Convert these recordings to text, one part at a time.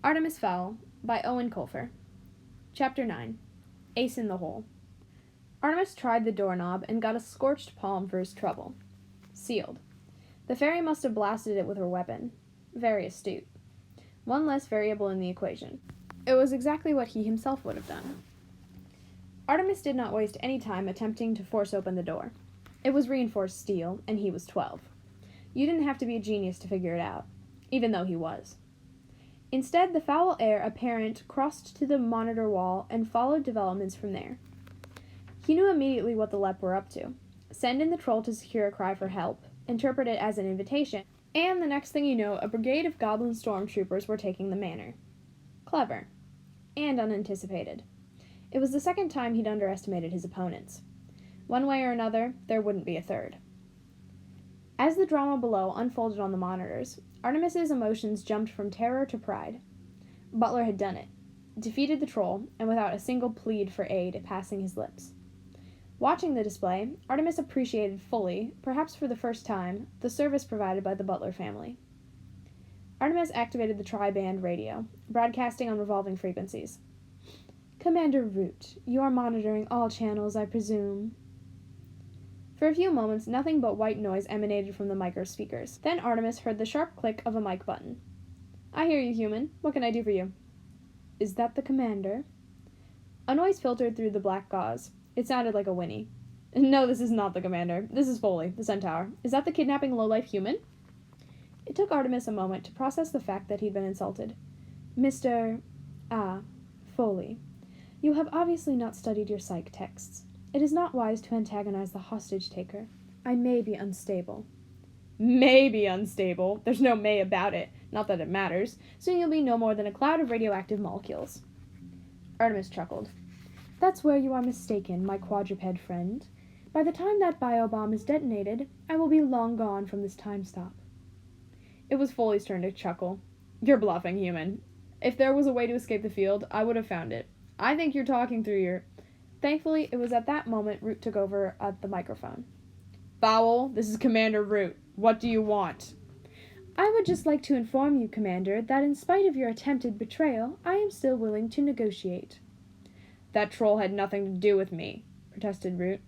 Artemis Fowl by Eoin Colfer. Chapter 9. Ace in the Hole. Artemis tried the doorknob and got a scorched palm for his trouble. Sealed. The fairy must have blasted it with her weapon. Very astute. One less variable in the equation. It was exactly what he himself would have done. Artemis did not waste any time attempting to force open the door. It was reinforced steel, and he was 12. You didn't have to be a genius to figure it out, even though he was. Instead, the foul heir apparent crossed to the monitor wall and followed developments from there. He knew immediately what the Lep were up to. Send in the troll to secure a cry for help, interpret it as an invitation, and the next thing you know, a brigade of goblin stormtroopers were taking the manor. Clever. And unanticipated. It was the second time he'd underestimated his opponents. One way or another, there wouldn't be a third. As the drama below unfolded on the monitors, Artemis's emotions jumped from terror to pride. Butler had done it, defeated the troll, and without a single plead for aid passing his lips. Watching the display, Artemis appreciated fully, perhaps for the first time, the service provided by the Butler family. Artemis activated the tri-band radio, broadcasting on revolving frequencies. "Commander Root, you are monitoring all channels, I presume." For a few moments, nothing but white noise emanated from the micro speakers. Then Artemis heard the sharp click of a mic button. "I hear you, human. What can I do for you?" "Is that the commander?" A noise filtered through the black gauze. It sounded like a whinny. "No, this is not the commander. This is Foley, the centaur. Is that the kidnapping lowlife human?" It took Artemis a moment to process the fact that he'd been insulted. "Mr. Foley. You have obviously not studied your psych texts. It is not wise to antagonize the hostage-taker. I may be unstable." "May be unstable? There's no may about it. Not that it matters. Soon you'll be no more than a cloud of radioactive molecules." Artemis chuckled. "That's where you are mistaken, my quadruped friend. By the time that biobomb is detonated, I will be long gone from this time stop." It was Foley's turn to chuckle. "You're bluffing, human. If there was a way to escape the field, I would have found it. I think you're talking through your..." Thankfully, it was at that moment Root took over at the microphone. "Fowl, this is Commander Root. What do you want?" "I would just like to inform you, Commander, that in spite of your attempted betrayal, I am still willing to negotiate." "That troll had nothing to do with me," protested Root.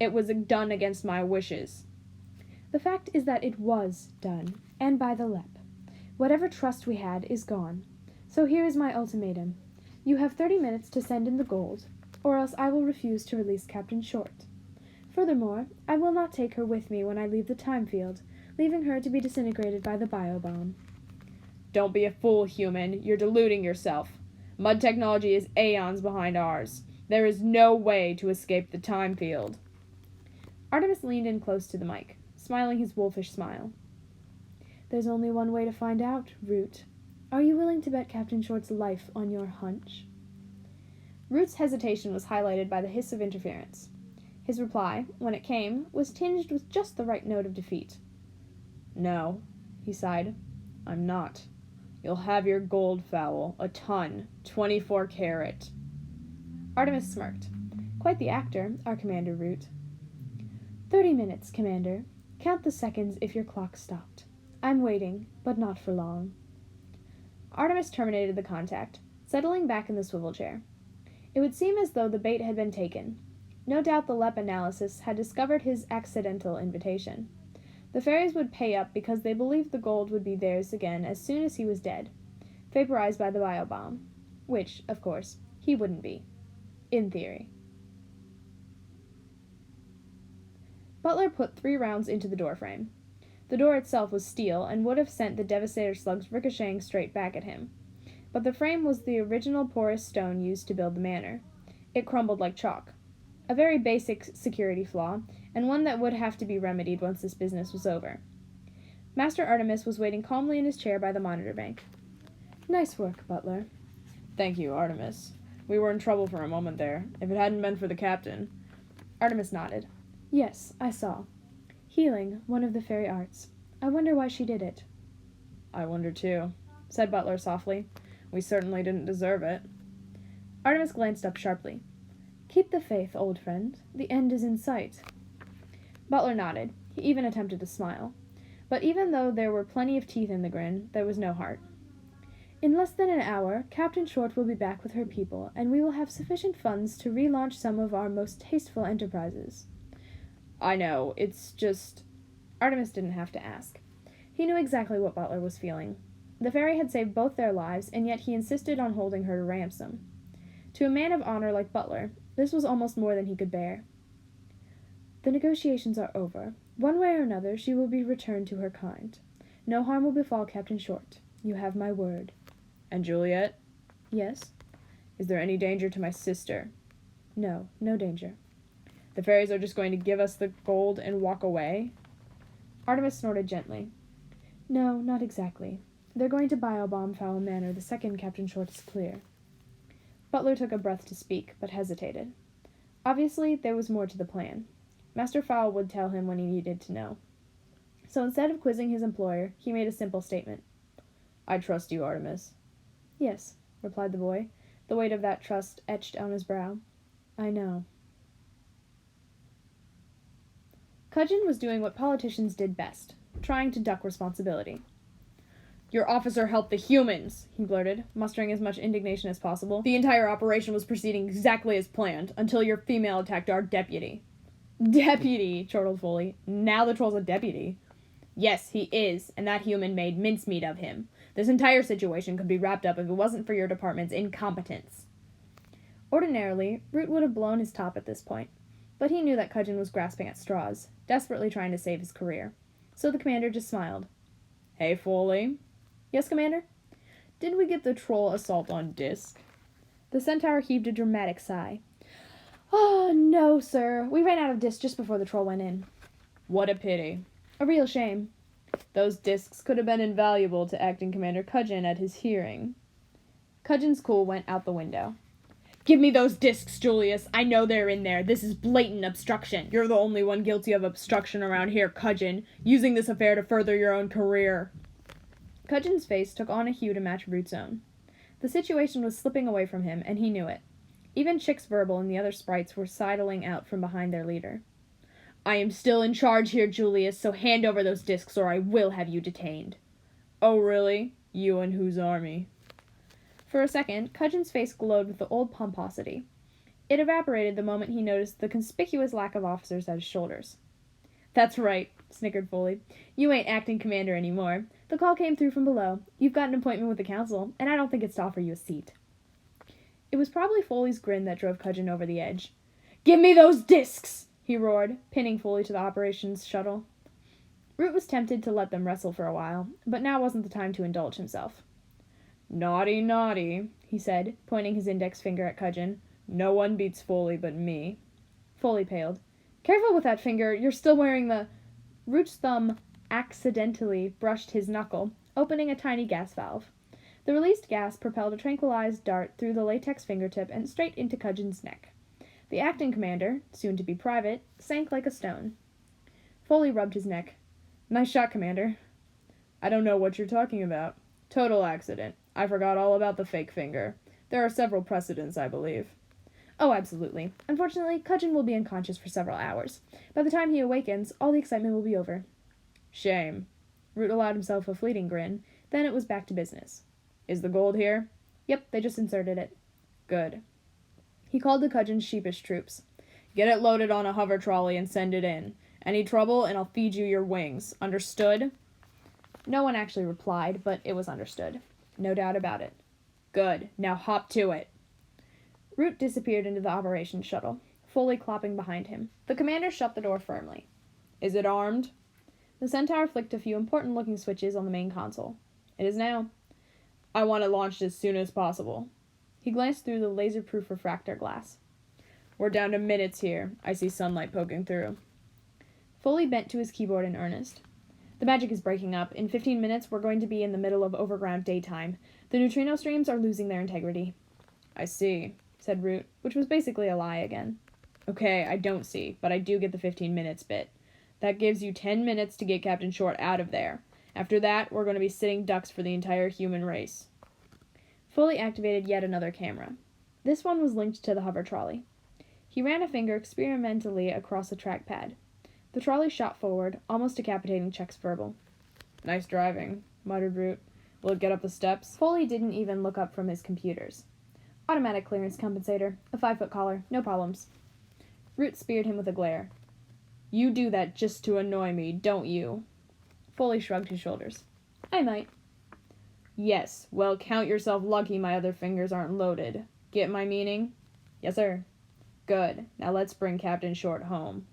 "It was done against my wishes." "The fact is that it was done, and by the Lep. Whatever trust we had is gone. So here is my ultimatum. You have 30 minutes to send in the gold, or else I will refuse to release Captain Short. Furthermore, I will not take her with me when I leave the time field, leaving her to be disintegrated by the biobomb." "Don't be a fool, human. You're deluding yourself. Mud technology is aeons behind ours. There is no way to escape the time field." Artemis leaned in close to the mic, smiling his wolfish smile. "There's only one way to find out, Root. Are you willing to bet Captain Short's life on your hunch?" Root's hesitation was highlighted by the hiss of interference. His reply, when it came, was tinged with just the right note of defeat. "No," he sighed. "I'm not. You'll have your gold, Fowl. A ton. 24 carat. Artemis smirked. "Quite the actor, our Commander Root." 30 minutes, Commander. Count the seconds if your clock stopped. I'm waiting, but not for long." Artemis terminated the contact, settling back in the swivel chair. It would seem as though the bait had been taken. No doubt the Lep analysis had discovered his accidental invitation. The fairies would pay up because they believed the gold would be theirs again as soon as he was dead, vaporized by the biobomb, which, of course, he wouldn't be. In theory. Butler put 3 rounds into the doorframe. The door itself was steel and would have sent the Devastator slugs ricocheting straight back at him. But the frame was the original porous stone used to build the manor. It crumbled like chalk. A very basic security flaw, and one that would have to be remedied once this business was over. Master Artemis was waiting calmly in his chair by the monitor bank. "Nice work, Butler." "Thank you, Artemis. We were in trouble for a moment there. If it hadn't been for the captain..." Artemis nodded. "Yes, I saw. Healing, one of the fairy arts. I wonder why she did it." "I wonder too," said Butler softly. "We certainly didn't deserve it." Artemis glanced up sharply. "Keep the faith, old friend. The end is in sight." Butler nodded. He even attempted to smile. But even though there were plenty of teeth in the grin, there was no heart. In less than an hour, Captain Short will be back with her people, and we will have sufficient funds to relaunch some of our most tasteful enterprises. I know, it's just... Artemis didn't have to ask. He knew exactly what Butler was feeling. The fairy had saved both their lives, and yet he insisted on holding her to ransom. To a man of honor like Butler, this was almost more than he could bear. The negotiations are over. One way or another, she will be returned to her kind. No harm will befall Captain Short. You have my word. And Juliet? Yes? Is there any danger to my sister? No, no danger. The fairies are just going to give us the gold and walk away? Artemis snorted gently. No, not exactly. They're going to Biobomb Fowl Manor the second Captain Short is clear. Butler took a breath to speak, but hesitated. Obviously, there was more to the plan. Master Fowl would tell him when he needed to know. So instead of quizzing his employer, he made a simple statement. I trust you, Artemis. Yes, replied the boy, the weight of that trust etched on his brow. I know. Cudgeon was doing what politicians did best, trying to duck responsibility. Your officer helped the humans, he blurted, mustering as much indignation as possible. The entire operation was proceeding exactly as planned, until your female attacked our deputy. Deputy, chortled Foley. Now the troll's a deputy. Yes, he is, and that human made mincemeat of him. This entire situation could be wrapped up if it wasn't for your department's incompetence. Ordinarily, Root would have blown his top at this point, but he knew that Cudgeon was grasping at straws, desperately trying to save his career. So the commander just smiled. Hey, Foley. Yes, Commander? Did we get the troll assault on disc? The centaur heaved a dramatic sigh. Oh, no, sir. We ran out of discs just before the troll went in. What a pity. A real shame. Those discs could have been invaluable to Acting Commander Cudgeon at his hearing. Cudgeon's cool went out the window. Give me those discs, Julius. I know they're in there. This is blatant obstruction. You're the only one guilty of obstruction around here, Cudgeon, using this affair to further your own career. Cudgeon's face took on a hue to match Root's own. The situation was slipping away from him, and he knew it. Even Chick's Verbal and the other sprites were sidling out from behind their leader. I am still in charge here, Julius, so hand over those discs or I will have you detained. Oh, really? You and whose army? For a second, Cudgeon's face glowed with the old pomposity. It evaporated the moment he noticed the conspicuous lack of officers at his shoulders. That's right, snickered Foley. You ain't acting commander anymore. The call came through from below. You've got an appointment with the council, and I don't think it's to offer you a seat. It was probably Foley's grin that drove Cudgeon over the edge. Give me those discs! He roared, pinning Foley to the operations shuttle. Root was tempted to let them wrestle for a while, but now wasn't the time to indulge himself. Naughty, naughty, he said, pointing his index finger at Cudgeon. No one beats Foley but me. Foley paled. Careful with that finger, you're still wearing the... Root's thumb accidentally brushed his knuckle, opening a tiny gas valve. The released gas propelled a tranquilized dart through the latex fingertip and straight into Cudgeon's neck. The acting commander, soon to be private, sank like a stone. Foley rubbed his neck. Nice shot, Commander. I don't know what you're talking about. Total accident. I forgot all about the fake finger. There are several precedents, I believe. Oh, absolutely. Unfortunately, Cudgeon will be unconscious for several hours. By the time he awakens, all the excitement will be over. Shame. Root allowed himself a fleeting grin. Then it was back to business. Is the gold here? Yep, they just inserted it. Good. He called to Cudgeon's sheepish troops. Get it loaded on a hover trolley and send it in. Any trouble, and I'll feed you your wings. Understood? No one actually replied, but it was understood. No doubt about it. Good. Now hop to it. Root disappeared into the operations shuttle, Foley clopping behind him. The commander shut the door firmly. Is it armed? The centaur flicked a few important-looking switches on the main console. It is now. I want it launched as soon as possible. He glanced through the laser-proof refractor glass. We're down to minutes here. I see sunlight poking through. Foley bent to his keyboard in earnest. The magic is breaking up. In 15 minutes, we're going to be in the middle of overground daytime. The neutrino streams are losing their integrity. I see, said Root, which was basically a lie again. Okay, I don't see, but I do get the 15 minutes bit. That gives you 10 minutes to get Captain Short out of there. After that, we're going to be sitting ducks for the entire human race. Foley activated yet another camera. This one was linked to the hover trolley. He ran a finger experimentally across the trackpad. The trolley shot forward, almost decapitating Chick's Verbal. Nice driving, muttered Root. Will it get up the steps? Foley didn't even look up from his computers. Automatic clearance compensator. A 5-foot collar. No problems. Root speared him with a glare. You do that just to annoy me, don't you? Foley shrugged his shoulders. I might. Yes, well, count yourself lucky my other fingers aren't loaded. Get my meaning? Yes, sir. Good. Now let's bring Captain Short home.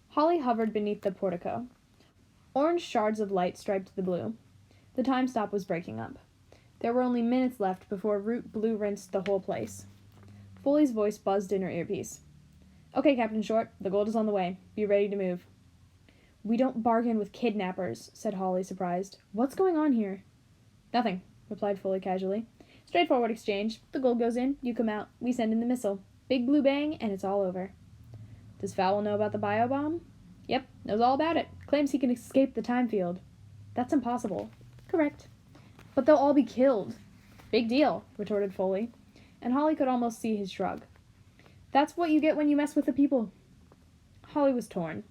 Holly hovered beneath the portico. Orange shards of light striped the blue. The time stop was breaking up. There were only minutes left before Root blue-rinsed the whole place. Foley's voice buzzed in her earpiece. Okay, Captain Short, the gold is on the way. Be ready to move. We don't bargain with kidnappers, said Holly, surprised. What's going on here? Nothing, replied Foley casually. Straightforward exchange. The gold goes in, you come out. We send in the missile. Big blue bang, and it's all over. Does Fowl know about the biobomb? Yep, knows all about it. Claims he can escape the time field. That's impossible. Correct. But they'll all be killed. Big deal, retorted Foley, and Holly could almost see his shrug. That's what you get when you mess with the people. Holly was torn.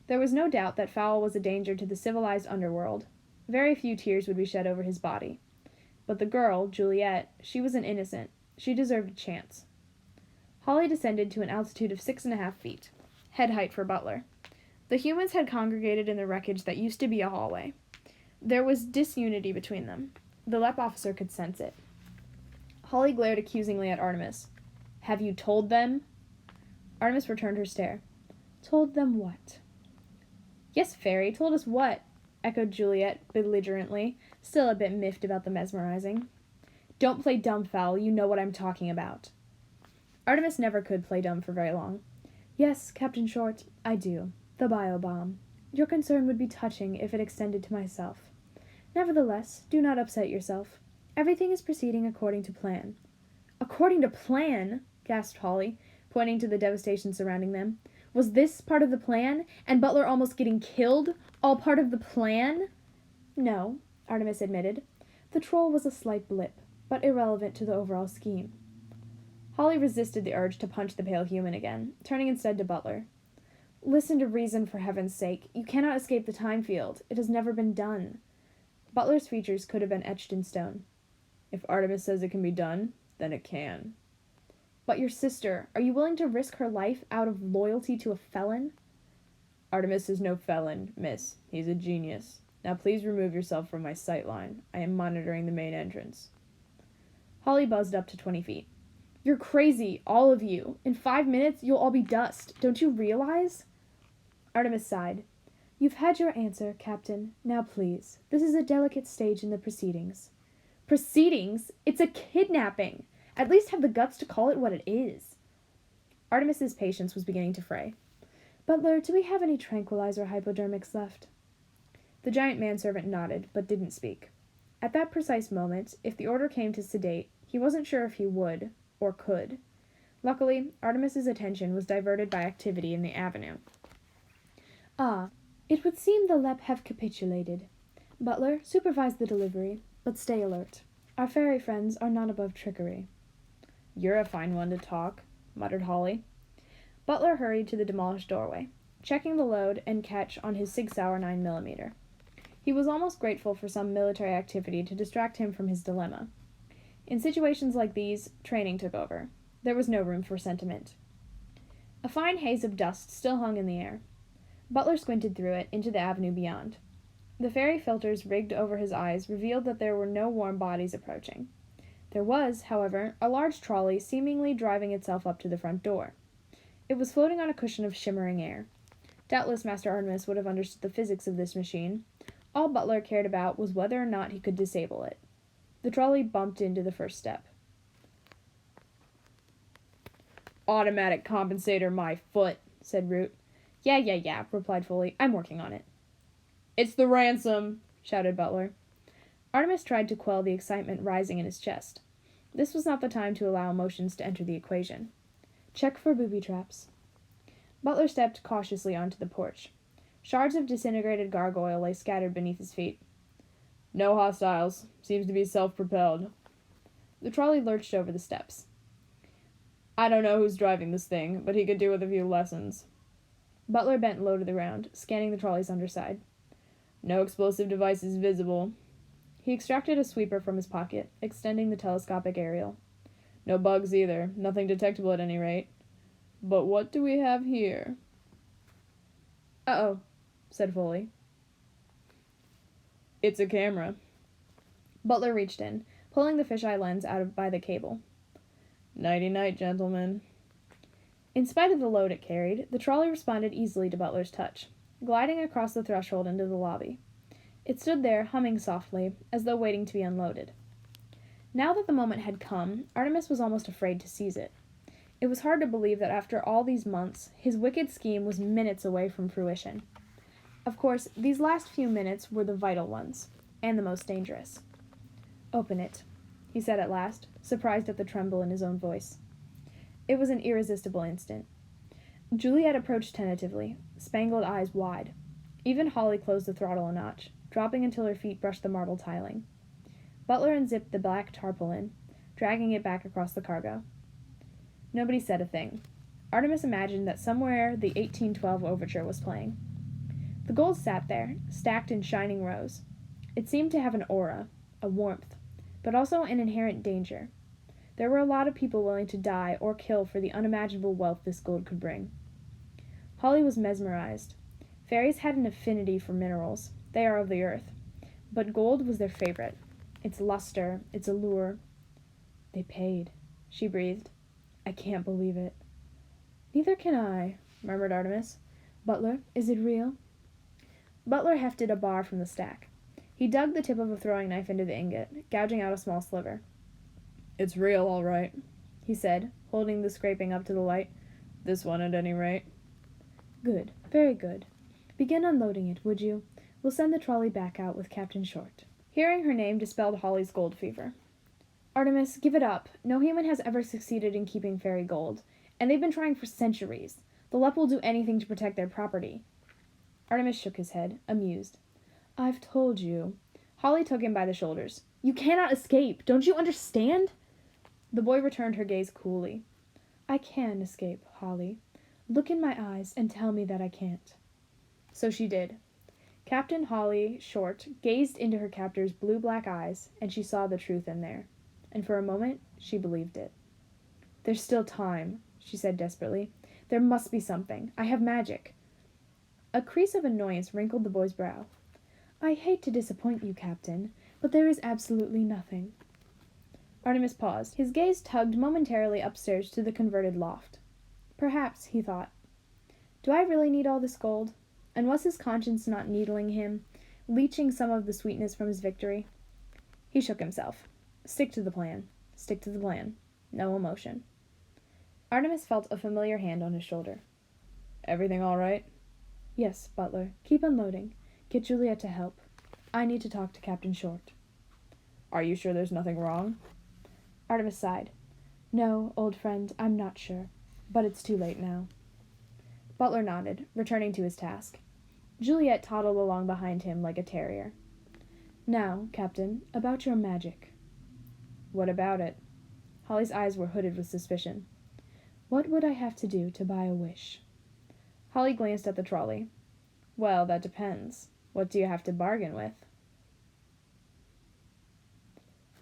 There was no doubt that Fowl was a danger to the civilized underworld. Very few tears would be shed over his body. But the girl, Juliet, she was an innocent. She deserved a chance. Holly descended to an altitude of 6.5 feet, head height for Butler. The humans had congregated in the wreckage that used to be a hallway. There was disunity between them. The LEP officer could sense it. Holly glared accusingly at Artemis. Have you told them? Artemis returned her stare. Told them what? Yes, Fairy, told us what? Echoed Juliet belligerently, still a bit miffed about the mesmerizing. Don't play dumb, Fowl, you know what I'm talking about. Artemis never could play dumb for very long. Yes, Captain Short, I do. The biobomb. Your concern would be touching if it extended to myself. Nevertheless, do not upset yourself. Everything is proceeding according to plan. According to plan? Gasped Holly, pointing to the devastation surrounding them. Was this part of the plan? And Butler almost getting killed? All part of the plan? No, Artemis admitted. The troll was a slight blip, but irrelevant to the overall scheme. Holly resisted the urge to punch the pale human again, turning instead to Butler. Listen to reason, for heaven's sake. You cannot escape the time field. It has never been done. Butler's features could have been etched in stone. If Artemis says it can be done, then it can. But your sister, are you willing to risk her life out of loyalty to a felon? Artemis is no felon, miss. He's a genius. Now please remove yourself from my sight line. I am monitoring the main entrance. Holly buzzed up to 20 feet. You're crazy, all of you. In 5 minutes, you'll all be dust. Don't you realize? Artemis sighed. You've had your answer, Captain. Now please. This is a delicate stage in the proceedings. Proceedings? It's a kidnapping. At least have the guts to call it what it is. Artemis's patience was beginning to fray. Butler, do we have any tranquilizer hypodermics left? The giant manservant nodded, but didn't speak. At that precise moment, if the order came to sedate, he wasn't sure if he would, or could. Luckily, Artemis's attention was diverted by activity in the avenue. Ah, it would seem the LEP have capitulated. Butler, supervise the delivery, but stay alert. Our fairy friends are not above trickery. You're a fine one to talk, muttered Holly. Butler hurried to the demolished doorway, checking the load and catch on his Sig Sauer 9mm. He was almost grateful for some military activity to distract him from his dilemma. In situations like these, training took over. There was no room for sentiment. A fine haze of dust still hung in the air. Butler squinted through it into the avenue beyond. The fairy filters rigged over his eyes revealed that there were no warm bodies approaching. There was, however, a large trolley seemingly driving itself up to the front door. It was floating on a cushion of shimmering air. Doubtless Master Artemis would have understood the physics of this machine. All Butler cared about was whether or not he could disable it. The trolley bumped into the first step. Automatic compensator, my foot, said Root. Yeah, replied Foley. I'm working on it. It's the ransom, shouted Butler. Artemis tried to quell the excitement rising in his chest. This was not the time to allow emotions to enter the equation. Check for booby traps. Butler stepped cautiously onto the porch. Shards of disintegrated gargoyle lay scattered beneath his feet. No hostiles. Seems to be self-propelled. The trolley lurched over the steps. I don't know who's driving this thing, but he could do with a few lessons. Butler bent low to the ground, scanning the trolley's underside. No explosive devices visible. He extracted a sweeper from his pocket, extending the telescopic aerial. No bugs either. Nothing detectable at any rate. But what do we have here? Uh-oh, said Foley. It's a camera. Butler reached in, pulling the fisheye lens out by the cable. Nighty-night, gentlemen. In spite of the load it carried, the trolley responded easily to Butler's touch, gliding across the threshold into the lobby. It stood there, humming softly, as though waiting to be unloaded. Now that the moment had come, Artemis was almost afraid to seize it. It was hard to believe that after all these months, his wicked scheme was minutes away from fruition. Of course, these last few minutes were the vital ones, and the most dangerous. "Open it," he said at last, surprised at the tremble in his own voice. It was an irresistible instant. Juliet approached tentatively, spangled eyes wide. Even Holly closed the throttle a notch, dropping until her feet brushed the marble tiling. Butler unzipped the black tarpaulin, dragging it back across the cargo. Nobody said a thing. Artemis imagined that somewhere the 1812 overture was playing. The gold sat there, stacked in shining rows. It seemed to have an aura, a warmth, but also an inherent danger. There were a lot of people willing to die or kill for the unimaginable wealth this gold could bring. Holly was mesmerized. Fairies had an affinity for minerals. They are of the earth. But gold was their favorite. Its luster, its allure. "They paid," she breathed. "I can't believe it." "Neither can I," murmured Artemis. "Butler, is it real?" Butler hefted a bar from the stack. He dug the tip of a throwing knife into the ingot, gouging out a small sliver. "It's real, all right," he said, holding the scraping up to the light. "This one, at any rate." "Good, very good. Begin unloading it, would you? We'll send the trolley back out with Captain Short." Hearing her name dispelled Holly's gold fever. "Artemis, give it up. No human has ever succeeded in keeping fairy gold, and they've been trying for centuries. The Lep will do anything to protect their property." Artemis shook his head, amused. "I've told you." Holly took him by the shoulders. "You cannot escape. Don't you understand?" The boy returned her gaze coolly. "I can escape, Holly. Look in my eyes and tell me that I can't." So she did. Captain Holly Short gazed into her captor's blue-black eyes, and she saw the truth in there. And for a moment, she believed it. "There's still time," she said desperately. "There must be something. I have magic." A crease of annoyance wrinkled the boy's brow. "I hate to disappoint you, Captain, but there is absolutely nothing." Artemis paused. His gaze tugged momentarily upstairs to the converted loft. Perhaps, he thought. Do I really need all this gold? And was his conscience not needling him, leeching some of the sweetness from his victory? He shook himself. Stick to the plan. Stick to the plan. No emotion. Artemis felt a familiar hand on his shoulder. "Everything all right?" "Yes, Butler. Keep unloading. Get Juliet to help. I need to talk to Captain Short." "Are you sure there's nothing wrong?" Artemis sighed. "No, old friend, I'm not sure. But it's too late now." Butler nodded, returning to his task. Juliet toddled along behind him like a terrier. "Now, Captain, about your magic." "What about it?" Holly's eyes were hooded with suspicion. "What would I have to do to buy a wish?" Holly glanced at the trolley. "Well, that depends. What do you have to bargain with?"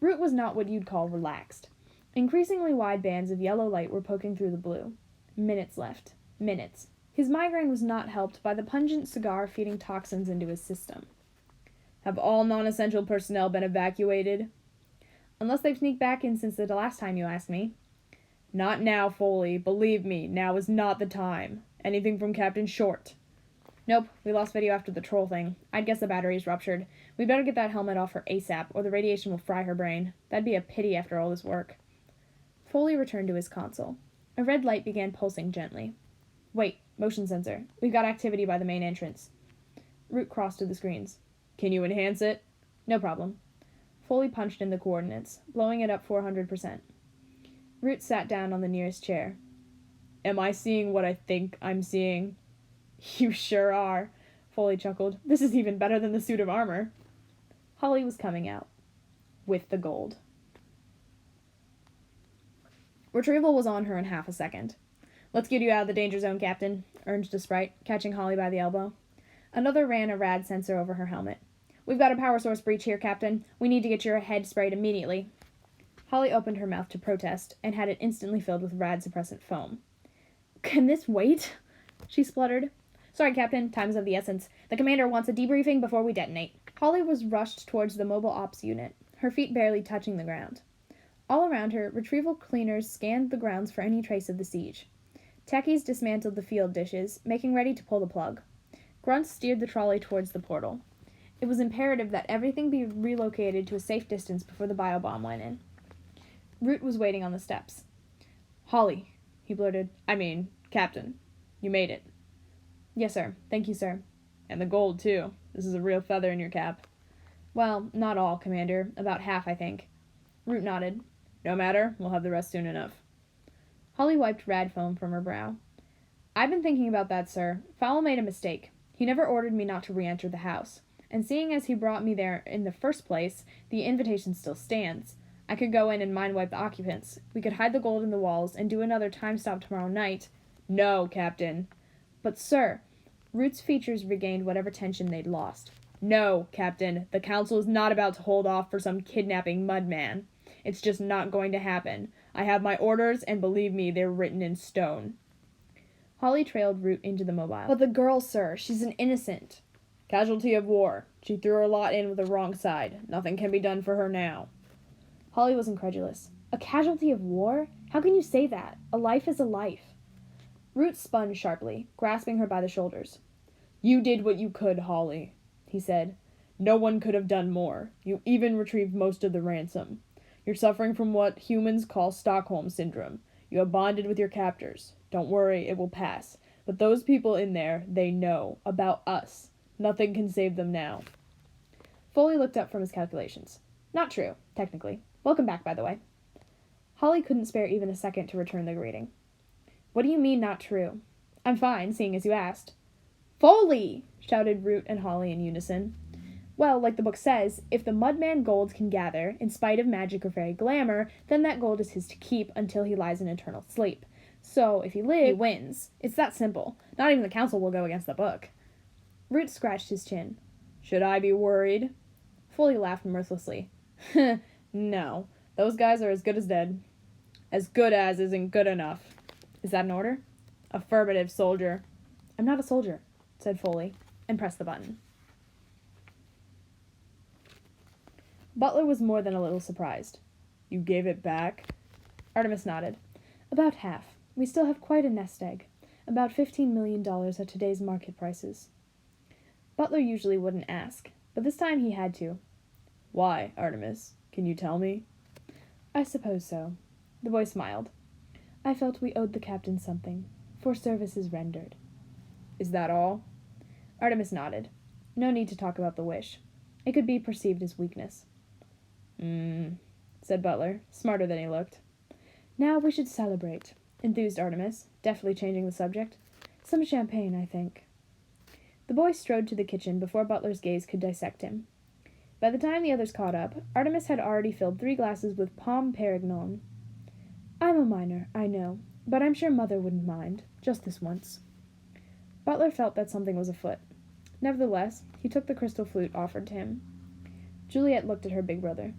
Root was not what you'd call relaxed. Increasingly wide bands of yellow light were poking through the blue. Minutes left. Minutes. His migraine was not helped by the pungent cigar feeding toxins into his system. "Have all non-essential personnel been evacuated?" "Unless they've sneaked back in since the last time you asked me." "Not now, Foley. Believe me, now is not the time. Anything from Captain Short?" "Nope, we lost video after the troll thing. I'd guess the battery is ruptured. We'd better get that helmet off her ASAP, or the radiation will fry her brain. That'd be a pity after all this work." Foley returned to his console. A red light began pulsing gently. "Wait, motion sensor. We've got activity by the main entrance." Root crossed to the screens. "Can you enhance it?" "No problem." Foley punched in the coordinates, blowing it up 400%. Root sat down on the nearest chair. "Am I seeing what I think I'm seeing?" "You sure are," Foley chuckled. "This is even better than the suit of armor." Holly was coming out. With the gold. Retrieval was on her in half a second. "Let's get you out of the danger zone, Captain," urged a sprite, catching Holly by the elbow. Another ran a rad sensor over her helmet. "We've got a power source breach here, Captain. We need to get your head sprayed immediately." Holly opened her mouth to protest, and had it instantly filled with rad-suppressant foam. "Can this wait?" she spluttered. "Sorry, Captain. Time's of the essence. The commander wants a debriefing before we detonate." Holly was rushed towards the mobile ops unit, her feet barely touching the ground. All around her, retrieval cleaners scanned the grounds for any trace of the siege. Techies dismantled the field dishes, making ready to pull the plug. Grunts steered the trolley towards the portal. It was imperative that everything be relocated to a safe distance before the biobomb went in. Root was waiting on the steps. "Holly," he blurted. Captain. You made it." "Yes, sir. Thank you, sir." "And the gold, too. This is a real feather in your cap." "Well, not all, Commander. About half, I think." Root nodded. "No matter. We'll have the rest soon enough." Holly wiped rad foam from her brow. "I've been thinking about that, sir. Fowl made a mistake. He never ordered me not to re-enter the house. And seeing as he brought me there in the first place, the invitation still stands. I could go in and mind-wipe the occupants. We could hide the gold in the walls and do another time stop tomorrow night." "No, Captain." "But, sir..." Root's features regained whatever tension they'd lost. "No, Captain. The Council is not about to hold off for some kidnapping mudman. It's just not going to happen. I have my orders, and believe me, they're written in stone." Holly trailed Root into the mobile. "But the girl, sir. She's an innocent." "Casualty of war. She threw her lot in with the wrong side. Nothing can be done for her now." Holly was incredulous. "A casualty of war? How can you say that? A life is a life." Root spun sharply, grasping her by the shoulders. "You did what you could, Holly," he said. "No one could have done more. You even retrieved most of the ransom. You're suffering from what humans call Stockholm Syndrome. You have bonded with your captors. Don't worry, it will pass. But those people in there, they know. About us. Nothing can save them now." Foley looked up from his calculations. "Not true, technically. Welcome back, by the way." Holly couldn't spare even a second to return the greeting. "What do you mean, not true?" "I'm fine, seeing as you asked." "Foley!" shouted Root and Holly in unison. "Well, like the book says, if the Mudman gold can gather, in spite of magic or fairy glamour, then that gold is his to keep until he lies in eternal sleep. So, if he lives, he wins. It's that simple. Not even the council will go against the book." Root scratched his chin. "Should I be worried?" Foley laughed mirthlessly. "No. Those guys are as good as dead." "As good as isn't good enough." "Is that an order?" "Affirmative, soldier." "I'm not a soldier," said Foley, and pressed the button. Butler was more than a little surprised. "You gave it back?" Artemis nodded. "About half. We still have quite a nest egg. About $15 million at today's market prices." Butler usually wouldn't ask, but this time he had to. "Why, Artemis? Can you tell me?" "I suppose so." The boy smiled. "I felt we owed the captain something, for services rendered." "Is that all?" Artemis nodded. No need to talk about the wish. It could be perceived as weakness. Said Butler, smarter than he looked. "Now we should celebrate," enthused Artemis, deftly changing the subject. "Some champagne, I think." The boy strode to the kitchen before Butler's gaze could dissect him. By the time the others caught up, Artemis had already filled 3 glasses with Pomme Perignon. "I'm a minor, I know, but I'm sure Mother wouldn't mind, just this once." Butler felt that something was afoot. Nevertheless, he took the crystal flute offered to him. Juliet looked at her big brother.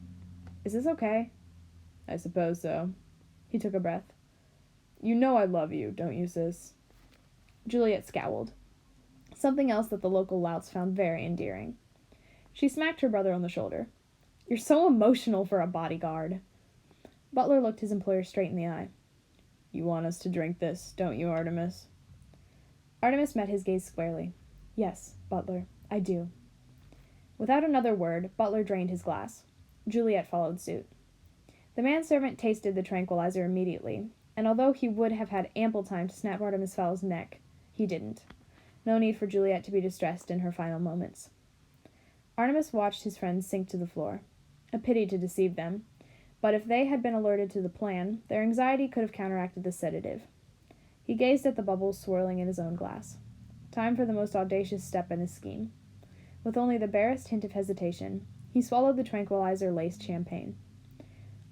"Is this okay?" "I suppose so." He took a breath. "You know I love you, don't you, sis?" Juliet scowled. Something else that the local louts found very endearing. She smacked her brother on the shoulder. "You're so emotional for a bodyguard." Butler looked his employer straight in the eye. "You want us to drink this, don't you, Artemis?" Artemis met his gaze squarely. "Yes, Butler, I do." Without another word, Butler drained his glass. Juliet followed suit. The manservant tasted the tranquilizer immediately, and although he would have had ample time to snap Artemis Fowl's neck, he didn't. No need for Juliet to be distressed in her final moments. Artemis watched his friends sink to the floor. A pity to deceive them, but if they had been alerted to the plan, their anxiety could have counteracted the sedative. He gazed at the bubbles swirling in his own glass. Time for the most audacious step in his scheme. With only the barest hint of hesitation, he swallowed the tranquilizer-laced champagne.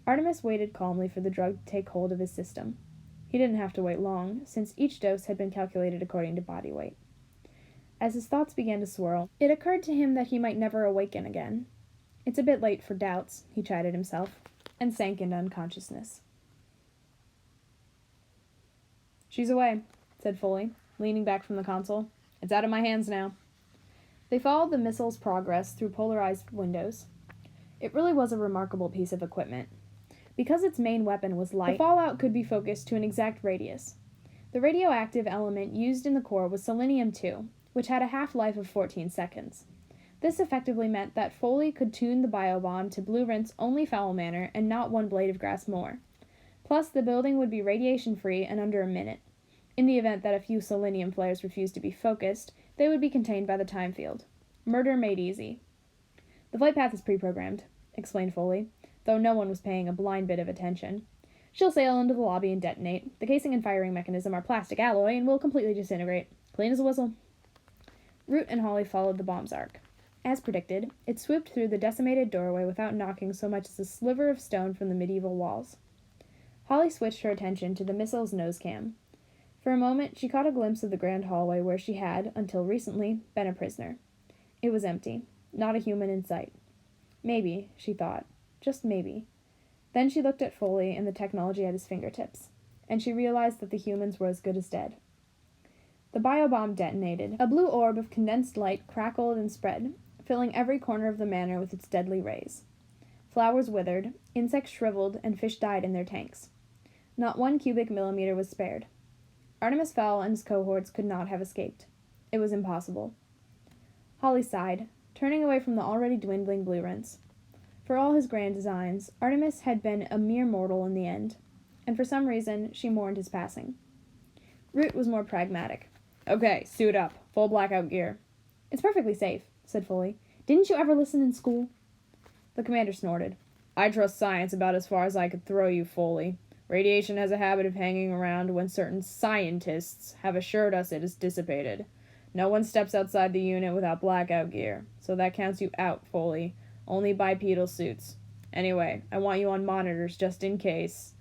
Artemis waited calmly for the drug to take hold of his system. He didn't have to wait long, since each dose had been calculated according to body weight. As his thoughts began to swirl, it occurred to him that he might never awaken again. It's a bit late for doubts, he chided himself, and sank into unconsciousness. "She's away," said Foley, leaning back from the console. "It's out of my hands now." They followed the missile's progress through polarized windows. It really was a remarkable piece of equipment. Because its main weapon was light, the fallout could be focused to an exact radius. The radioactive element used in the core was Selenium-2, which had a half-life of 14 seconds. This effectively meant that Foley could tune the biobomb to Blue-Rent's only foul manner and not one blade of grass more. Plus, the building would be radiation-free in under a minute. In the event that a few Selenium flares refused to be focused, they would be contained by the time field. Murder made easy. "The flight path is pre-programmed," explained Foley, though no one was paying a blind bit of attention. "She'll sail into the lobby and detonate. The casing and firing mechanism are plastic alloy and will completely disintegrate. Clean as a whistle." Root and Holly followed the bomb's arc. As predicted, it swooped through the decimated doorway without knocking so much as a sliver of stone from the medieval walls. Holly switched her attention to the missile's nose cam. For a moment, she caught a glimpse of the grand hallway where she had, until recently, been a prisoner. It was empty. Not a human in sight. Maybe, she thought. Just maybe. Then she looked at Foley and the technology at his fingertips, and she realized that the humans were as good as dead. The biobomb detonated. A blue orb of condensed light crackled and spread, filling every corner of the manor with its deadly rays. Flowers withered, insects shriveled, and fish died in their tanks. Not 1 cubic millimeter was spared. Artemis Fowl and his cohorts could not have escaped. It was impossible. Holly sighed, turning away from the already dwindling Blue-Rents. For all his grand designs, Artemis had been a mere mortal in the end, and for some reason she mourned his passing. Root was more pragmatic. "Okay, suit up. Full blackout gear." "It's perfectly safe," said Foley. "Didn't you ever listen in school?" The commander snorted. "I trust science about as far as I could throw you, Foley. Radiation has a habit of hanging around when certain scientists have assured us it is dissipated. No one steps outside the unit without blackout gear, so that counts you out, Foley. Only bipedal suits. Anyway, I want you on monitors just in case."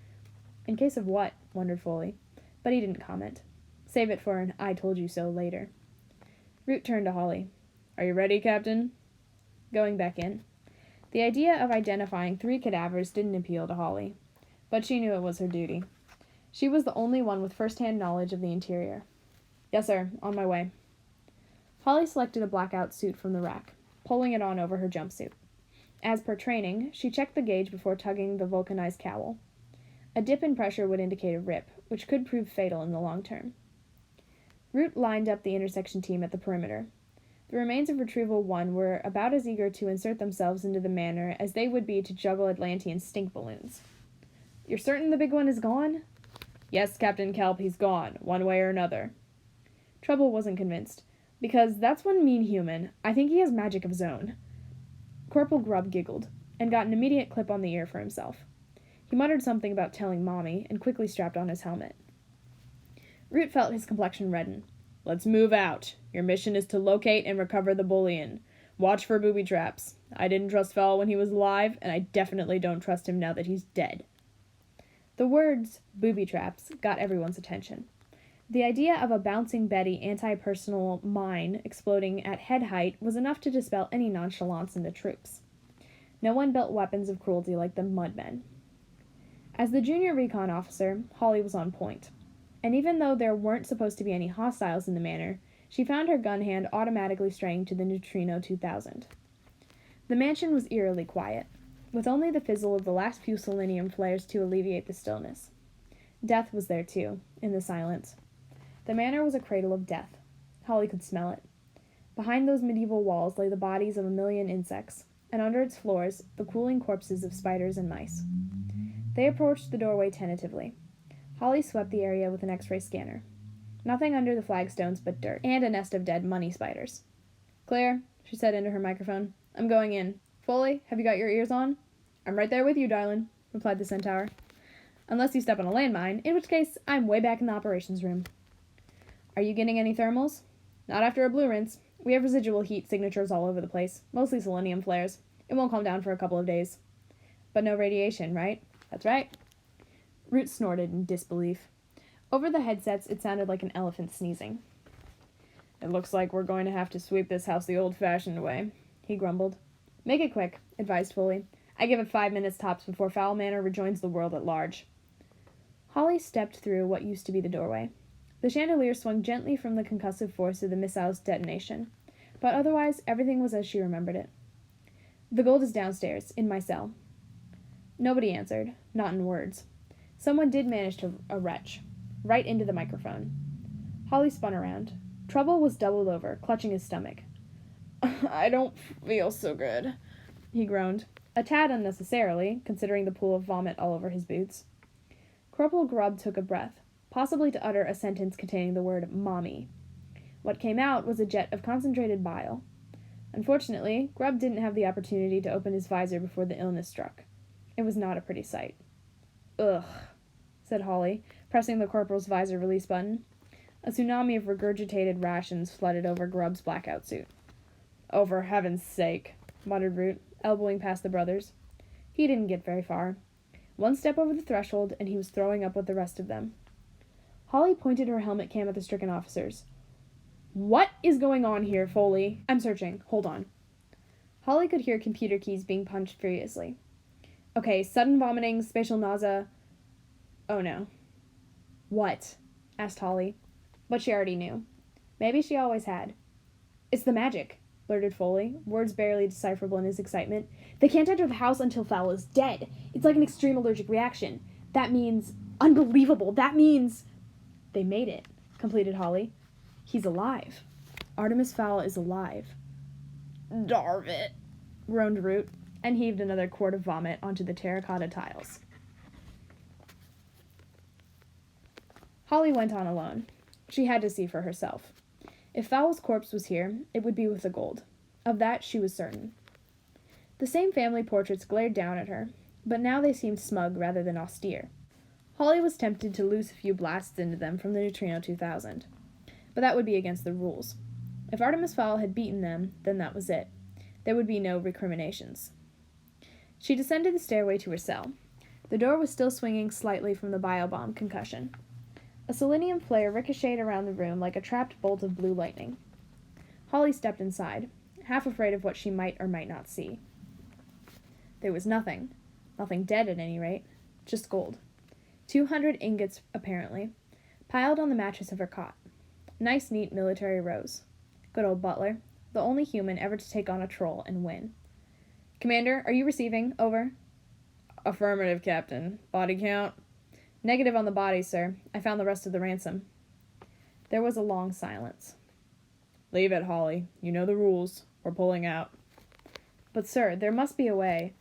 "In case of what?" wondered Foley. But he didn't comment. Save it for an "I told you so" later. Root turned to Holly. "Are you ready, Captain?" Going back in. The idea of identifying 3 cadavers didn't appeal to Holly, but she knew it was her duty. She was the only one with first-hand knowledge of the interior. "Yes, sir. On my way." Holly selected a blackout suit from the rack, pulling it on over her jumpsuit. As per training, she checked the gauge before tugging the vulcanized cowl. A dip in pressure would indicate a rip, which could prove fatal in the long term. Root lined up the intersection team at the perimeter. The remains of Retrieval 1 were about as eager to insert themselves into the manor as they would be to juggle Atlantean stink balloons. "You're certain the big one is gone?" "Yes, Captain Kelp, he's gone, one way or another." Trouble wasn't convinced. "Because that's one mean human. I think he has magic of his own." Corporal Grubb giggled, and got an immediate clip on the ear for himself. He muttered something about telling Mommy, and quickly strapped on his helmet. Root felt his complexion redden. "Let's move out. Your mission is to locate and recover the bullion. Watch for booby traps. I didn't trust Fowl when he was alive, and I definitely don't trust him now that he's dead." The words, booby traps, got everyone's attention. The idea of a bouncing Betty anti-personal mine exploding at head height was enough to dispel any nonchalance in the troops. No one built weapons of cruelty like the Mudmen. As the junior recon officer, Holly was on point. And even though there weren't supposed to be any hostiles in the manor, she found her gun hand automatically straying to the Neutrino 2000. The mansion was eerily quiet, with only the fizzle of the last few selenium flares to alleviate the stillness. Death was there too, in the silence. The manor was a cradle of death. Holly could smell it. Behind those medieval walls lay the bodies of a million insects, and under its floors, the cooling corpses of spiders and mice. They approached the doorway tentatively. Holly swept the area with an X-ray scanner. Nothing under the flagstones but dirt, and a nest of dead money spiders. "Clear," she said into her microphone. "I'm going in. Foley, have you got your ears on?" "I'm right there with you, darling," replied the centaur. "Unless you step on a landmine, in which case I'm way back in the operations room." "Are you getting any thermals?" "Not after a blue rinse. We have residual heat signatures all over the place, mostly selenium flares. It won't calm down for a couple of days." "But no radiation, right?" "That's right." Root snorted in disbelief. Over the headsets, it sounded like an elephant sneezing. It looks like we're going to have to sweep this house the old-fashioned way, he grumbled. Make it quick, advised Foley. I give it 5 minutes tops before Fowl Manor rejoins the world at large. Holly stepped through what used to be the doorway. The chandelier swung gently from the concussive force of the missile's detonation, but otherwise everything was as she remembered it. The gold is downstairs, in my cell. Nobody answered, not in words. Someone did manage to retch, right into the microphone. Holly spun around. Trouble was doubled over, clutching his stomach. I don't feel so good, he groaned, a tad unnecessarily, considering the pool of vomit all over his boots. Corporal Grubb took a breath, possibly to utter a sentence containing the word mommy. What came out was a jet of concentrated bile. Unfortunately, Grubb didn't have the opportunity to open his visor before the illness struck. It was not a pretty sight. Ugh, said Holly, pressing the corporal's visor release button. A tsunami of regurgitated rations flooded over Grubb's blackout suit. Oh, for heaven's sake, muttered Root, elbowing past the brothers. He didn't get very far. One step over the threshold, and he was throwing up with the rest of them. Holly pointed her helmet cam at the stricken officers. What is going on here, Foley? I'm searching. Hold on. Holly could hear computer keys being punched furiously. Okay, sudden vomiting, spatial nausea. Oh no. What? Asked Holly. But she already knew. Maybe she always had. It's the magic, blurted Foley, words barely decipherable in his excitement. They can't enter the house until Fowl is dead. It's like an extreme allergic reaction. That means... Unbelievable! That means... They made it, completed Holly. He's alive. Artemis Fowl is alive. Darv it, groaned Root, and heaved another quart of vomit onto the terracotta tiles. Holly went on alone. She had to see for herself. If Fowl's corpse was here, it would be with the gold. Of that she was certain. The same family portraits glared down at her, but now they seemed smug rather than austere. Holly was tempted to loose a few blasts into them from the Neutrino 2000. But that would be against the rules. If Artemis Fowl had beaten them, then that was it. There would be no recriminations. She descended the stairway to her cell. The door was still swinging slightly from the biobomb concussion. A selenium flare ricocheted around the room like a trapped bolt of blue lightning. Holly stepped inside, half afraid of what she might or might not see. There was nothing. Nothing dead, at any rate. Just gold. 200 ingots, apparently, piled on the mattress of her cot. Nice, neat military rows. Good old Butler, the only human ever to take on a troll and win. Commander, are you receiving? Over. Affirmative, Captain. Body count? Negative on the body, sir. I found the rest of the ransom. There was a long silence. Leave it, Holly. You know the rules. We're pulling out. But, sir, there must be a way.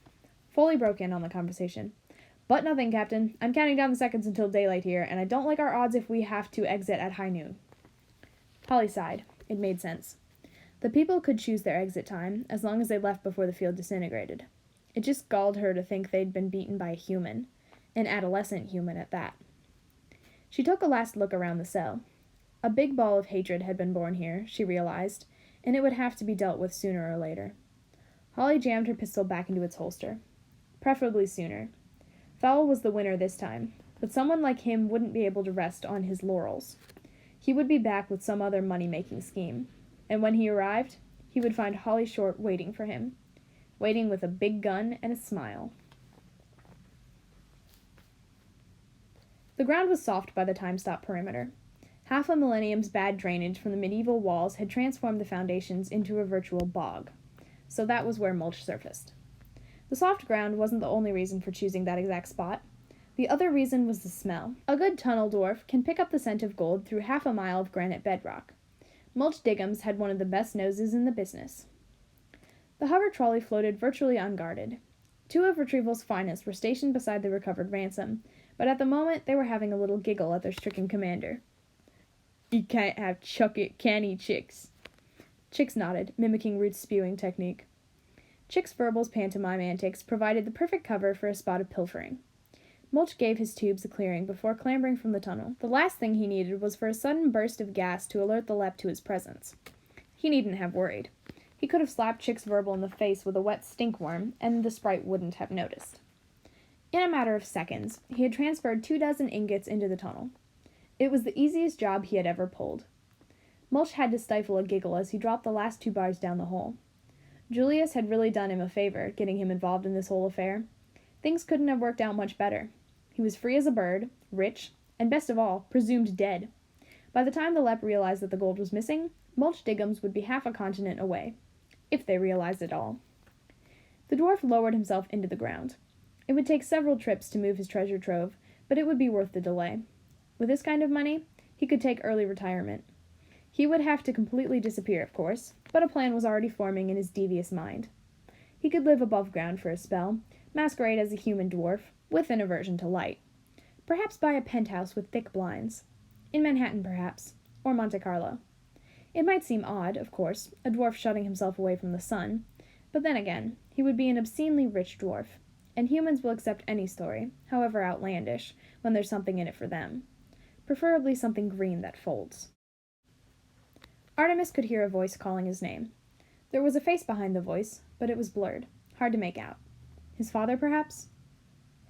Foley broke in on the conversation. But nothing, Captain. I'm counting down the seconds until daylight here, and I don't like our odds if we have to exit at high noon. Holly sighed. It made sense. The people could choose their exit time, as long as they left before the field disintegrated. It just galled her to think they'd been beaten by a human. An adolescent human at that. She took a last look around the cell. A big ball of hatred had been born here, she realized, and it would have to be dealt with sooner or later. Holly jammed her pistol back into its holster. Preferably sooner. Fowl was the winner this time, but someone like him wouldn't be able to rest on his laurels. He would be back with some other money-making scheme, and when he arrived, he would find Holly Short waiting for him, waiting with a big gun and a smile. The ground was soft by the time-stop perimeter. Half a millennium's bad drainage from the medieval walls had transformed the foundations into a virtual bog, so that was where mulch surfaced. The soft ground wasn't the only reason for choosing that exact spot. The other reason was the smell. A good tunnel dwarf can pick up the scent of gold through half a mile of granite bedrock. Mulch Diggums had one of the best noses in the business. The hover trolley floated virtually unguarded. 2 of Retrieval's finest were stationed beside the recovered ransom, but at the moment they were having a little giggle at their stricken commander. You can't have chuck it, can he, Chicks? Chicks nodded, mimicking Root's spewing technique. Chick's Verbal's pantomime antics provided the perfect cover for a spot of pilfering. Mulch gave his tubes a clearing before clambering from the tunnel. The last thing he needed was for a sudden burst of gas to alert the Lep to his presence. He needn't have worried. He could have slapped Chick's Verbal in the face with a wet stinkworm, and the sprite wouldn't have noticed. In a matter of seconds, he had transferred 24 ingots into the tunnel. It was the easiest job he had ever pulled. Mulch had to stifle a giggle as he dropped the last 2 bars down the hole. Julius had really done him a favor, getting him involved in this whole affair. Things couldn't have worked out much better. He was free as a bird, rich, and best of all, presumed dead. By the time the Lep realized that the gold was missing, Mulch Diggums would be half a continent away. If they realized it all. The dwarf lowered himself into the ground. It would take several trips to move his treasure trove, but it would be worth the delay. With this kind of money, he could take early retirement. He would have to completely disappear, of course, but a plan was already forming in his devious mind. He could live above ground for a spell, masquerade as a human dwarf, with an aversion to light. Perhaps buy a penthouse with thick blinds. In Manhattan, perhaps, or Monte Carlo. It might seem odd, of course, a dwarf shutting himself away from the sun, but then again, he would be an obscenely rich dwarf, and humans will accept any story, however outlandish, when there's something in it for them. Preferably something green that folds. Artemis could hear a voice calling his name. There was a face behind the voice, but it was blurred, hard to make out. His father, perhaps?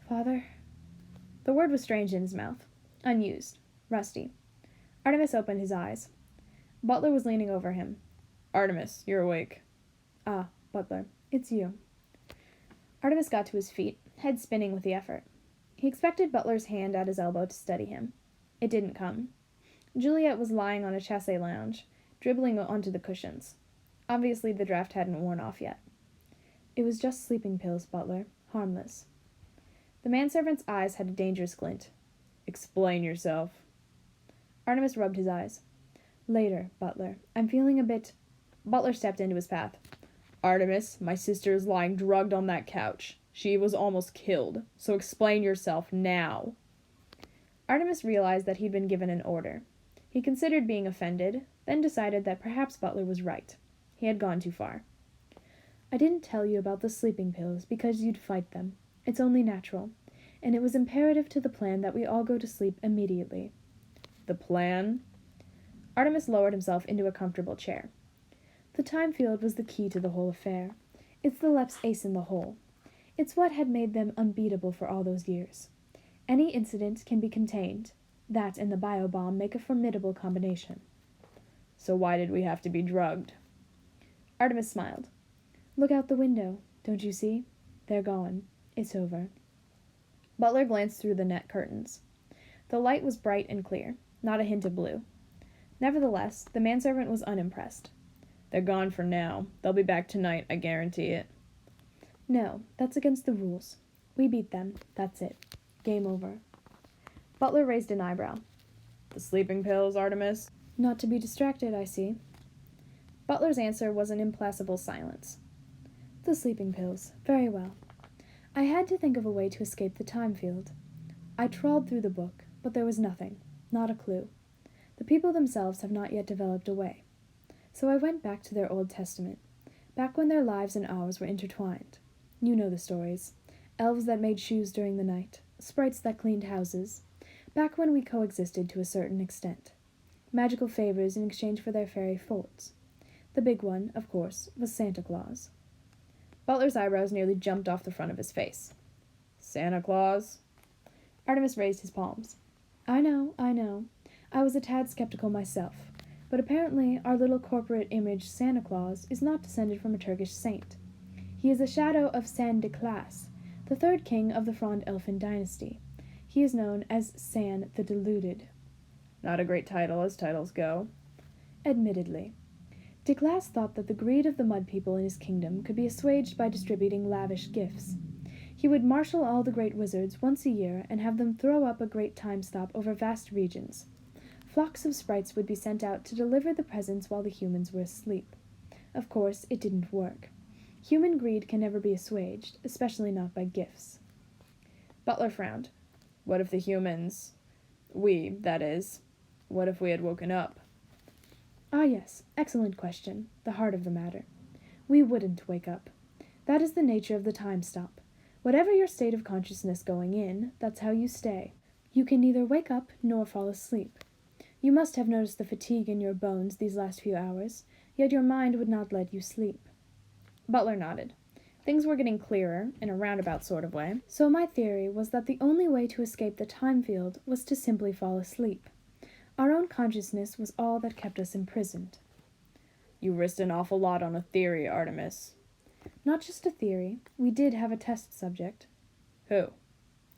Father? The word was strange in his mouth, unused, rusty. Artemis opened his eyes. Butler was leaning over him. Artemis, you're awake. Ah, Butler, it's you. Artemis got to his feet, head spinning with the effort. He expected Butler's hand at his elbow to steady him. It didn't come. Juliet was lying on a chaise lounge, dribbling onto the cushions. Obviously the draft hadn't worn off yet. It was just sleeping pills, Butler. Harmless. The manservant's eyes had a dangerous glint. Explain yourself. Artemis rubbed his eyes. Later, Butler. I'm feeling a bit... Butler stepped into his path. Artemis, my sister is lying drugged on that couch. She was almost killed, so explain yourself now. Artemis realized that he'd been given an order. He considered being offended, then decided that perhaps Butler was right. He had gone too far. I didn't tell you about the sleeping pills because you'd fight them. It's only natural. And it was imperative to the plan that we all go to sleep immediately. The plan? Artemis lowered himself into a comfortable chair. The time field was the key to the whole affair. It's the Lep's ace in the hole. It's what had made them unbeatable for all those years. Any incident can be contained. That and the biobomb make a formidable combination. So why did we have to be drugged? Artemis smiled. Look out the window. Don't you see? They're gone. It's over. Butler glanced through the net curtains. The light was bright and clear, not a hint of blue. Nevertheless, the manservant was unimpressed. They're gone for now. They'll be back tonight, I guarantee it. No, that's against the rules. We beat them. That's it. Game over. Butler raised an eyebrow. The sleeping pills, Artemis? Not to be distracted, I see. Butler's answer was an implacable silence. The sleeping pills. Very well. I had to think of a way to escape the time field. I trawled through the book, but there was nothing. Not a clue. The people themselves have not yet developed a way. So I went back to their Old Testament, back when their lives and ours were intertwined. You know the stories. Elves that made shoes during the night, sprites that cleaned houses, back when we coexisted to a certain extent. Magical favors in exchange for their fairy folds. The big one, of course, was Santa Claus. Butler's eyebrows nearly jumped off the front of his face. Santa Claus? Artemis raised his palms. I know. I was a tad skeptical myself, but apparently our little corporate image Santa Claus is not descended from a Turkish saint. He is a shadow of San de Claas, the third king of the Frond Elfin dynasty. He is known as San the Deluded. Not a great title as titles go. Admittedly. De Claas thought that the greed of the mud people in his kingdom could be assuaged by distributing lavish gifts. He would marshal all the great wizards once a year and have them throw up a great time stop over vast regions. Flocks of sprites would be sent out to deliver the presents while the humans were asleep. Of course, it didn't work. Human greed can never be assuaged, especially not by gifts. Butler frowned. What if the humans... we, that is. What if we had woken up? Ah, yes, excellent question, the heart of the matter. We wouldn't wake up. That is the nature of the time stop. Whatever your state of consciousness going in, that's how you stay. You can neither wake up nor fall asleep. You must have noticed the fatigue in your bones these last few hours, yet your mind would not let you sleep. Butler nodded. Things were getting clearer, in a roundabout sort of way. So my theory was that the only way to escape the time field was to simply fall asleep. Our own consciousness was all that kept us imprisoned. You risked an awful lot on a theory, Artemis. Not just a theory. We did have a test subject. Who?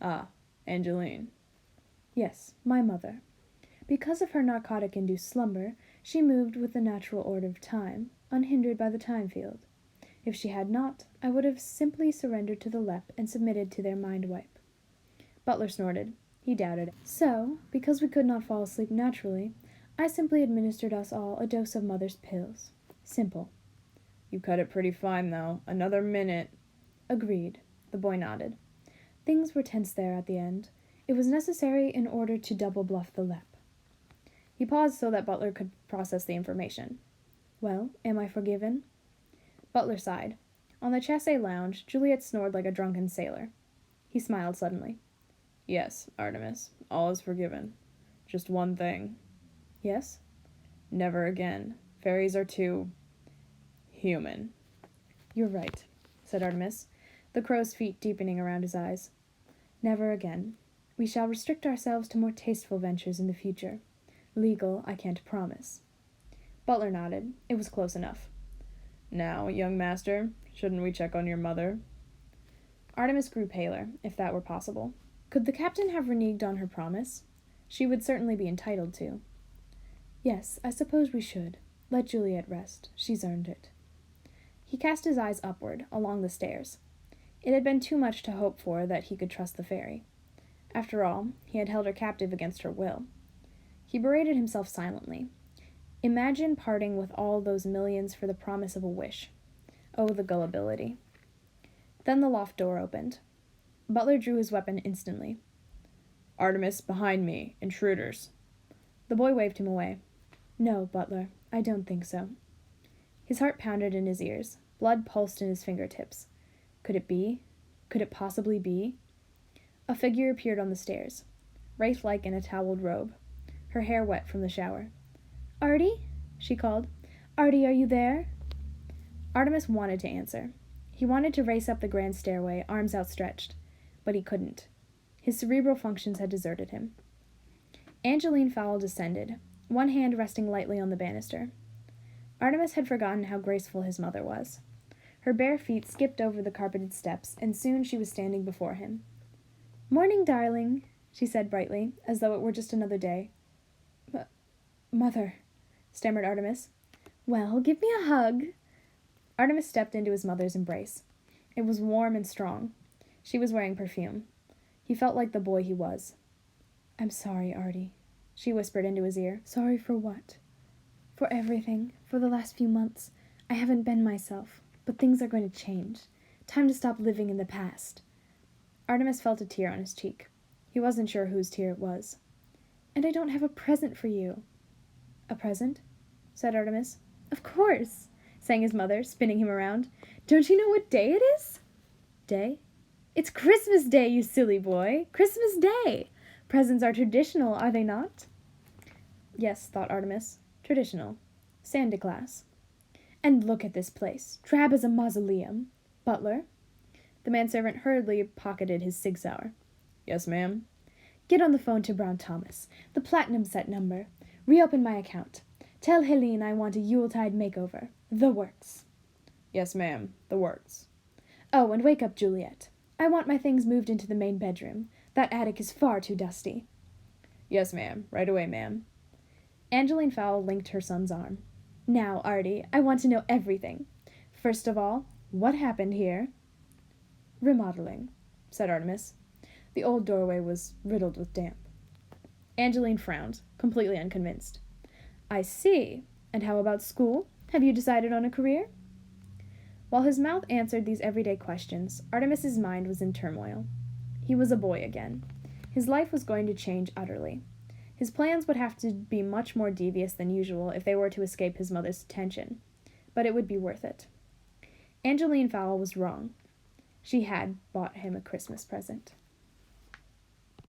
Ah, Angeline. Yes, my mother. Because of her narcotic-induced slumber, she moved with the natural order of time, unhindered by the time field. If she had not, I would have simply surrendered to the LEP and submitted to their mind wipe. Butler snorted. He doubted it. So, because we could not fall asleep naturally, I simply administered us all a dose of Mother's pills. Simple. You cut it pretty fine, though. Another minute. Agreed. The boy nodded. Things were tense there at the end. It was necessary in order to double-bluff the LEP. He paused so that Butler could process the information. Well, am I forgiven? Butler sighed. On the chasse lounge, Juliet snored like a drunken sailor. He smiled suddenly. Yes, Artemis, all is forgiven. Just one thing. Yes? Never again. Fairies are too human. You're right, said Artemis, the crow's feet deepening around his eyes. Never again. We shall restrict ourselves to more tasteful ventures in the future. Legal, I can't promise. Butler nodded. It was close enough. Now, young master, shouldn't we check on your mother? Artemis grew paler, if that were possible. Could the captain have reneged on her promise? She would certainly be entitled to. Yes, I suppose we should. Let Juliet rest. She's earned it. He cast his eyes upward, along the stairs. It had been too much to hope for that he could trust the fairy. After all, he had held her captive against her will. He berated himself silently. Imagine parting with all those millions for the promise of a wish. Oh, the gullibility. Then the loft door opened. Butler drew his weapon instantly. Artemis, behind me. Intruders. The boy waved him away. No, Butler, I don't think so. His heart pounded in his ears. Blood pulsed in his fingertips. Could it be? Could it possibly be? A figure appeared on the stairs, wraith-like in a toweled robe, her hair wet from the shower. Artie? She called. Artie, are you there? Artemis wanted to answer. He wanted to race up the grand stairway, arms outstretched, but he couldn't. His cerebral functions had deserted him. Angeline Fowl descended, one hand resting lightly on the banister. Artemis had forgotten how graceful his mother was. Her bare feet skipped over the carpeted steps, and soon she was standing before him. "Morning, darling," she said brightly, as though it were just another day. Mother," stammered Artemis. "Well, give me a hug." Artemis stepped into his mother's embrace. It was warm and strong. She was wearing perfume. He felt like the boy he was. "I'm sorry, Artie," she whispered into his ear. "Sorry for what?" "For everything. For the last few months. I haven't been myself, but things are going to change. Time to stop living in the past." Artemis felt a tear on his cheek. He wasn't sure whose tear it was. "And I don't have a present for you." "A present?" said Artemis. "Of course," sang his mother, spinning him around. "Don't you know what day it is?" "Day?" "It's Christmas Day, you silly boy. Christmas Day. Presents are traditional, are they not?" Yes, thought Artemis. Traditional. Santa Claus. And look at this place. Drab as a mausoleum. Butler. The manservant hurriedly pocketed his Sig Sauer. Yes, ma'am. Get on the phone to Brown Thomas. The platinum set number. Reopen my account. Tell Helene I want a Yuletide Makeover. The works. Yes, ma'am. The works. Oh, and wake up Juliet. I want my things moved into the main bedroom. That attic is far too dusty. Yes, ma'am. Right away, ma'am. Angeline Fowl linked her son's arm. Now, Artie, I want to know everything. First of all, what happened here? Remodeling, said Artemis. The old doorway was riddled with damp. Angeline frowned, completely unconvinced. I see. And how about school? Have you decided on a career? While his mouth answered these everyday questions, Artemis's mind was in turmoil. He was a boy again. His life was going to change utterly. His plans would have to be much more devious than usual if they were to escape his mother's attention, but it would be worth it. Angeline Fowl was wrong. She had bought him a Christmas present.